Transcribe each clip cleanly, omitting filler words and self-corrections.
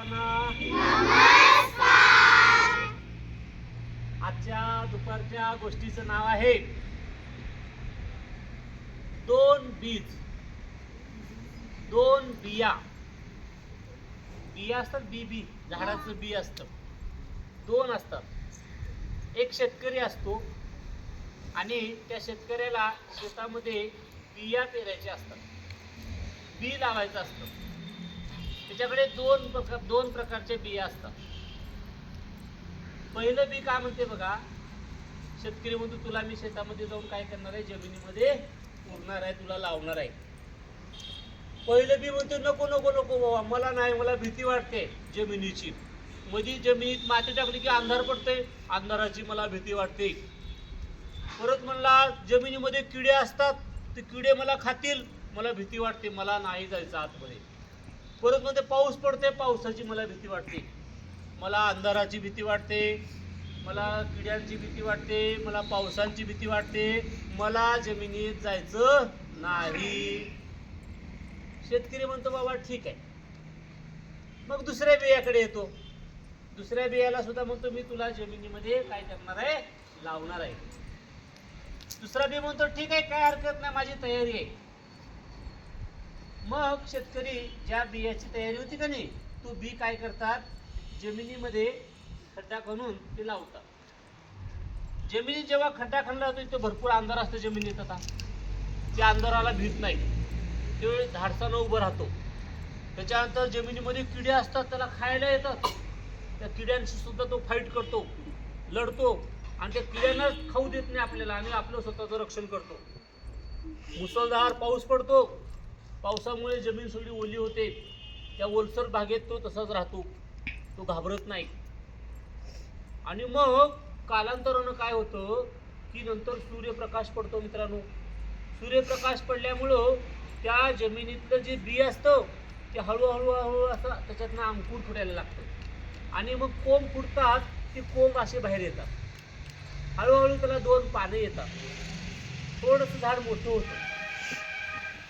सर्वांना आजच्या दुपारच्या गोष्टीचं नाव आहे दोन बीज. दोन बिया. बिया असतात, बी झाडाचं बी असतं. दोन असतात. एक शेतकरी असतो आणि त्या शेतकऱ्याला शेतामध्ये बिया पेरायच्या असतात, बी लावायचं असतं. त्याच्याकडे दोन प्रकारचे बिया असतात. पहिलं बी काय म्हणते बघा, शेतकरी म्हणतो तुला मी शेतामध्ये जाऊन काय करणार आहे, जमिनीमध्ये पुरणार आहे, तुला लावणार आहे. पहिलं बी म्हणतो नको नको नको बाबा, मला नाही, मला भीती वाटते जमिनीची. मध्ये जमिनीत माती टाकली की अंधार पडते, अंधाराची मला भीती वाटते. परत म्हणला जमिनीमध्ये किडे असतात, ते किडे मला खातील, मला भीती वाटते, मला नाही जायचं आतमध्ये. परत म्हणते पाऊस पडते, पावसाची मला भीती वाटते, मला अंधाराची भीती वाटते, मला किड्यांची भीती वाटते, मला पावसाची भीती वाटते, मला जमिनीत जायचं नाही. शेतकरी म्हणतो बाबा ठीक आहे. मग दुसऱ्या बियाकडे येतो. दुसऱ्या बियाला सुद्धा म्हणतो मी तुला जमिनीमध्ये काय करणार आहे, लावणार आहे. दुसरा बी म्हणतो ठीक आहे, काय हरकत नाही, माझी तयारी आहे. मग शेतकरी ज्या बियाची तयारी होती का नाही, तो बी काय करतात, जमिनीमध्ये खड्डा खणून ते लावतात. जमिनीत जेव्हा खड्डा खणला जातो तो भरपूर अंधार असतो जमिनीत. आता त्या अंधाराला भीत नाही, ते धाडसानं उभं राहतो. त्याच्यानंतर जमिनीमध्ये किडे असतात, त्याला खायला येतात. त्या किड्यांशी सुद्धा तो फाईट करतो, लढतो, आणि त्या किड्यांना खाऊ देत नाही आपल्याला, आणि आपलं स्वतःचं रक्षण करतो. मुसळधार पाऊस पडतो, पावसामुळे जमीन सगळी ओली होते, त्या ओलसर बागेत तो तसाच राहतो, तो घाबरत नाही. आणि मग कालांतरानं काय होतं की नंतर सूर्यप्रकाश पडतो मित्रांनो. सूर्यप्रकाश पडल्यामुळं त्या जमिनीतलं जे बी असतं ते हळूहळू असं त्याच्यातनं अंकुर फुटायला लागतं, आणि मग कोंब फुटतात. ते कोंब असे बाहेर येतात, हळूहळू त्याला दोन पानं येतात, थोडंसं झाड मोठं होतं.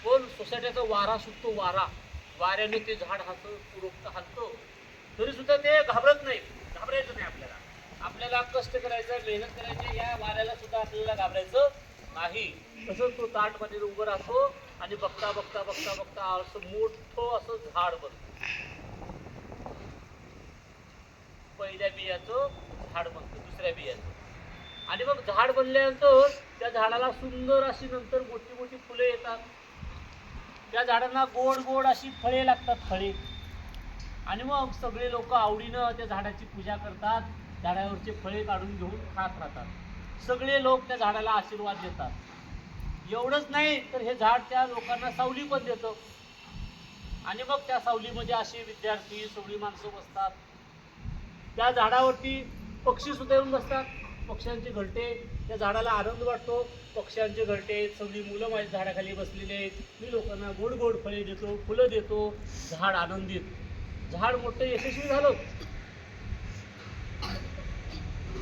पण सोसायटीचा वारा सुटतो, वाऱ्याने ते झाड हलतं, तरी सुद्धा ते घाबरत नाही. घाबरायचं नाही आपल्याला. आपल्याला कष्ट करायचं, मेहनत करायची, या वाऱ्याला सुद्धा आपल्याला घाबरायचं नाही. तसंच तो ताटमध्ये उभं राहतो आणि बघता बघता बघता बघता असं मोठं असं झाड बनतं. पहिल्या बियाचं झाड बनतं, दुसऱ्या बियाचं. आणि मग झाड बनल्यानंतर त्या झाडाला सुंदर अशी नंतर मोठी मोठी फुले येतात. त्या झाडांना गोड गोड अशी फळे लागतात, फळे. आणि मग सगळे लोक आवडीनं त्या झाडाची पूजा करतात, झाडावरचे फळे काढून घेऊन खात राहतात. सगळे लोक त्या झाडाला आशीर्वाद देतात. एवढंच नाही तर हे झाड त्या लोकांना सावली पण देतं. आणि मग त्या सावलीमध्ये असे विद्यार्थी, सगळी माणसं बसतात. त्या झाडावरती पक्षी सुद्धा येऊन बसतात, पक्ष्यांचे घरटे. त्या झाडाला आनंद वाटतो, पक्ष्यांचे घरटे, सगळी मुलं माझ्या झाडाखाली बसलेले आहेत, मी लोकांना गोड गोड फळे देतो, फुलं देतो, झाड आनंदित. झाड मोठं यशस्वी झालं.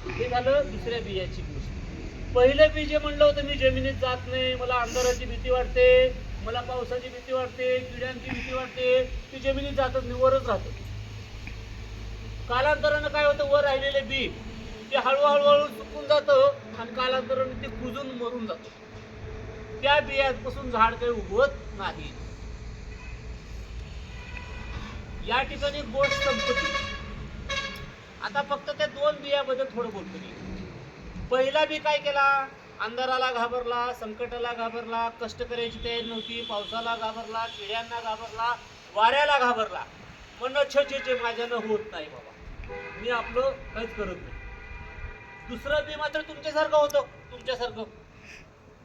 हे झालं दुसऱ्या बियाची गोष्ट. पहिलं बी जे म्हणलं होतं मी जमिनीत जात नाही, मला अंधाराची भीती वाटते, मला पावसाची भीती वाटते, किड्यांची भीती वाटते, ती जमिनीत जातच नाही, वरच राहतं. कालांतरानं काय होतं, वर राहिलेले बी ते हळूहळू चुकून जातं, आणि कालांतराने ते कुजून मरून जातं. त्या बियापासून झाड काही उगवत नाही. या ठिकाणी गोष्ट संपत्ती. आता फक्त त्या दोन बियाबद्दल थोडं बोलतो मी. पहिला बी काय केला, अंधाराला घाबरला, संकटाला घाबरला, कष्ट करायची तयारी नव्हती, पावसाला घाबरला, किड्यांना घाबरला, वाऱ्याला घाबरला. म्हणणं छे माझ्यानं होत नाही बाबा, मी आपलं काहीच करत नाही. दुसरं बी मात्र तुमच्यासारखं होतं, तुमच्यासारखं.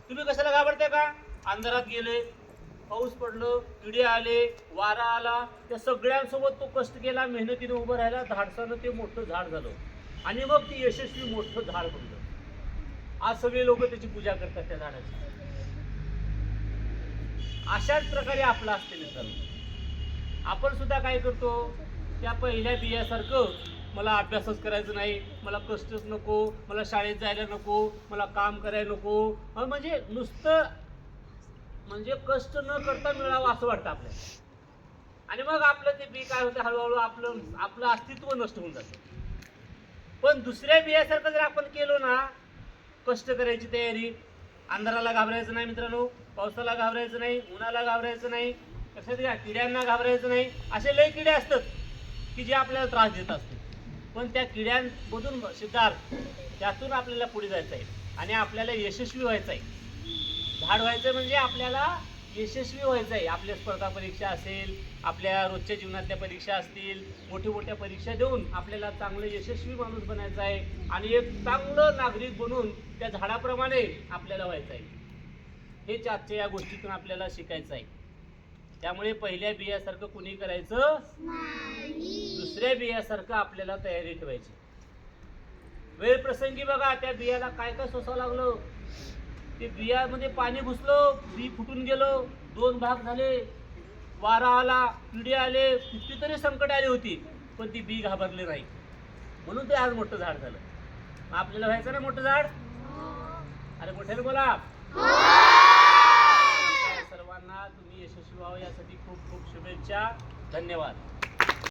तुम्ही कशाला घाबरते का, अंधारात गेले, पाऊस पडलं, किडे आले, वारा आला, त्या सगळ्यांसोबत तो कष्ट केला, मेहनतीने उभं राहिला, धाडसानं ते मोठं झाड झालं, आणि मग ते यशस्वी मोठं झाड बनलं. आज सगळे लोक त्याची पूजा करतात त्या झाडाची. अशाच प्रकारे आपलं असते मित्रांनो. आपण सुद्धा काय करतो, त्या पहिल्या बियासारखं मला अभ्यासच करायचं नाही, मला कष्टच नको, मला शाळेत जायला नको, मला काम करायला नको, म्हणजे नुसतं म्हणजे कष्ट न करता मिळावं असं वाटतं आपल्याला. आणि मग आपलं ते बी काय होतं, हळूहळू आपलं अस्तित्व नष्ट होऊन जातं. पण दुसऱ्या बियासारखं जर आपण केलो ना, कष्ट करायची तयारी, अंधाराला घाबरायचं नाही मित्रांनो, पावसाला घाबरायचं नाही, उन्हाला घाबरायचं नाही, कशात घ्या किड्यांना घाबरायचं नाही. असे लय किडे असतात की जे आपल्याला त्रास देत असतात. पण त्या किड्यांमधून सिद्धार्थ, त्यातून आपल्याला पुढे जायचं आहे आणि आपल्याला यशस्वी व्हायचं आहे. धाड व्हायचं म्हणजे आपल्याला यशस्वी व्हायचं आहे. आपल्या स्पर्धा परीक्षा असेल, आपल्या रोजच्या जीवनातल्या परीक्षा असतील, मोठ्या परीक्षा देऊन आपल्याला चांगलं यशस्वी माणूस बनायचं आहे आणि एक चांगलं नागरिक बनून त्या झाडाप्रमाणे आपल्याला व्हायचं आहे. हेच आजच्या या गोष्टीतून आपल्याला शिकायचं आहे. त्यामुळे पहिल्या बियासारखं कुणी करायचं नाही, दुसऱ्या बियासारखं आपल्याला तयारी ठेवायची. वेळ प्रसंगी बघा त्या बियाला काय काय सोसावं लागलं. ते बियामध्ये पाणी घुसलं, बी फुटून गेलो, 2 भाग झाले, वारा आला, किडे आले, कितीतरी संकट आली होती, पण ती बी घाबरले नाही. म्हणून ते आज मोठं झाड झालं. आपल्याला व्हायचं ना मोठं झाड? अरे मोठ्याने बोला. सर्वांना तुम्ही यशस्वी व्हावं यासाठी खूप खूप शुभेच्छा. धन्यवाद.